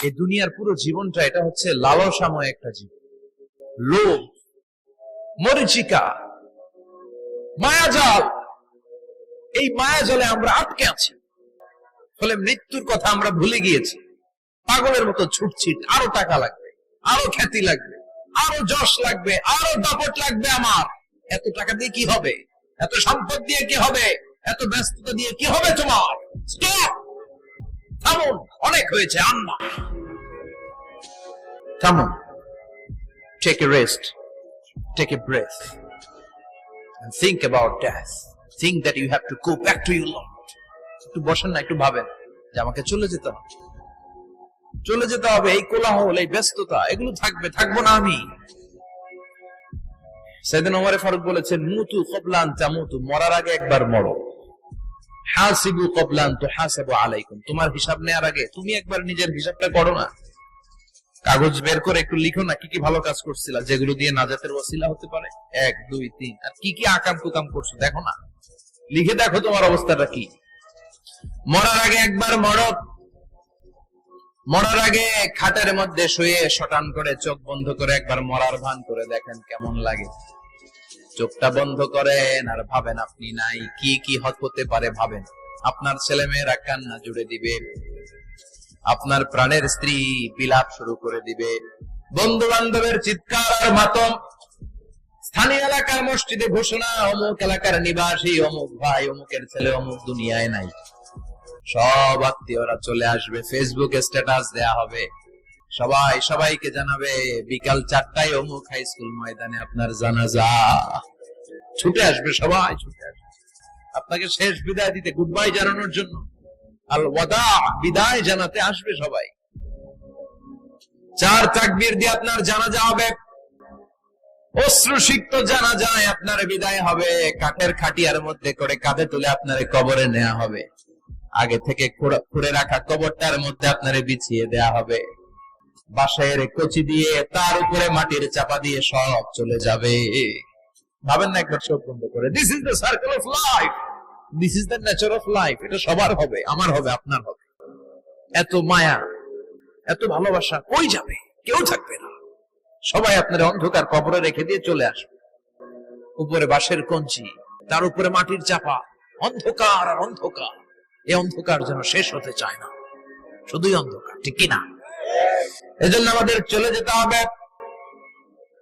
এই দুনিয়ার পুরো জীবনটা এটা হচ্ছে লালসাময় একটা জীবন। লোভ, মরিচিকা, মায়াজাল, এই মায়াজালে আমরা আটকে আছি। ফলে মৃত্যুর কথা আমরা ভুলে গিয়েছি। পাগলের মতো ছুটছি, আরো টাকা লাগবে, আরো খ্যাতি লাগবে, আরো যশ লাগবে, আরো দাপট লাগবে। আমার এত টাকা দিয়ে কি হবে? এত সম্পদ দিয়ে কি হবে? এত ব্যস্ততা দিয়ে কি হবে তোমার? স্টপ, থামুন, অনেক হয়েছে। আম্মা থামুন, take a rest, take a breath and think about death. Think that you have to go back to your Lord. একটু বসেন না, একটু ভাবেন যে আমাকে চলে যেতে হবে, চলে যেতে হবে। এই কোলাহল, এই ব্যস্ততা, এগুলো থাকবে, থাকবো না আমি। সাইয়েদনা ওমর ফারুক বলেছেন, মুতু ক্বাবলা আন তামুতু, মরার আগে একবার মরো। হাসিবু ক্বাবলা আন তুহাসাবু আলাইকুম, তোমার হিসাব নেওয়ার আগে তুমি একবার নিজের হিসাবটা করো না। কাগজ বের করে একটু লিখো না কি কি ভালো কাজ করছিলা, যেগুলো দিয়ে নাজাতের ওসিলা হতে পারে। 1 2 3, আর কি কি আকাম কুকাম করছো দেখো না, লিখে দেখো তোমার অবস্থাটা কি। মরার আগে একবার মরো। মরার আগে খাটের মধ্যে শুয়ে শটান করে চোখ বন্ধ করে একবার মরার ভান করে দেখেন কেমন লাগে। চোখটা বন্ধ করেন আর ভাবেন আপনি নাই, কি কি হতে পারে ভাবেন। আপনার ছেলে মেয়েরা কান্না জুড়ে দিবে, আপনার প্রাণের স্ত্রী বিলাপ শুরু করে দিবে, বন্ধু বান্ধবের চিৎকার আর মাতম, স্থানীয় এলাকার মসজিদে ঘোষণা, অমুক এলাকার নিবাসী অমুক ভাই অমুকের ছেলে অমুক দুনিয়ায় নাই। সব আত্মীয়রা চলে আসবে, ফেসবুকে স্ট্যাটাস দেয়া হবে, সবাই সবাইকে জানাবে বিকাল 4টায় অমুক হাই স্কুল ময়দানে আপনার জানাজা। ছুটে আসবে, সবাই ছুটে আসবে আপনাকে শেষ বিদায় দিতে, গুড বাই জানানোর জন্য, আল ওয়াদা, বিদায় জানাতে আসবে সবাই। 4 তাকবীর দিয়ে আপনার জানাজা হবে, অশ্রুসিক্ত জানাজায় আপনার বিদায় হবে। কাঠের খাটিয়ার মধ্যে করে কাঁধে তুলে আপনার কবরে নেওয়া হবে। আগে থেকে খুঁড়ে রাখা কবরটার মধ্যে আপনার বিছিয়ে দেয়া হবে। বাঁশের কচি দিয়ে তার উপরে মাটির চাপা দিয়ে সব চলে যাবে। ভাবেন না একবার চোখ বন্ধ করে, this is the circle of life, this is the nature of life. এটা সবার হবে, আমার হবে, আপনার হবে। এত মায়া, এত ভালোবাসা কই যাবে? কেউ থাকবে না, সবাই আপনার অন্ধকার কবরে রেখে দিয়ে চলে আসবে। উপরে বাঁশের কঞ্চি, তার উপরে মাটির চাপা, অন্ধকার আর অন্ধকার। এই অন্ধকার যেন শেষ হতে চায় না, শুধুই অন্ধকার, ঠিক কিনা? এজন্য আমাদের চলে যেতে হবে।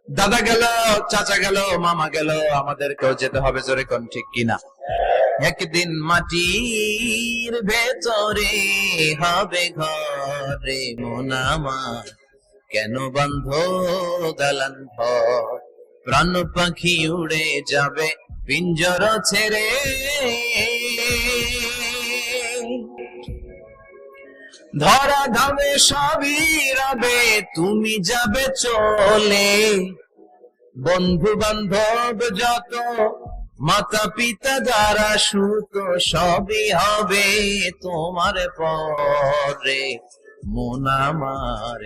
দাদা গেল, চাচা গেল, মামা গেল, আমাদেরকেও যেতে হবে, জোরে কোন ঠিক কিনা? একদিন মাটির ভেতরে হবে ঘরে মন আমার, কেন বন্ধ দালান ঘর, প্রাণ পাখি উড়ে যাবে পিঞ্জর ছেড়ে। ধরা ধামে সবই রবে, তুমি যাবে চলে। বন্ধু বান্ধব যত, মাতা পিতা দ্বারা সুত, সবই হবে তোমার পরে মন আমার।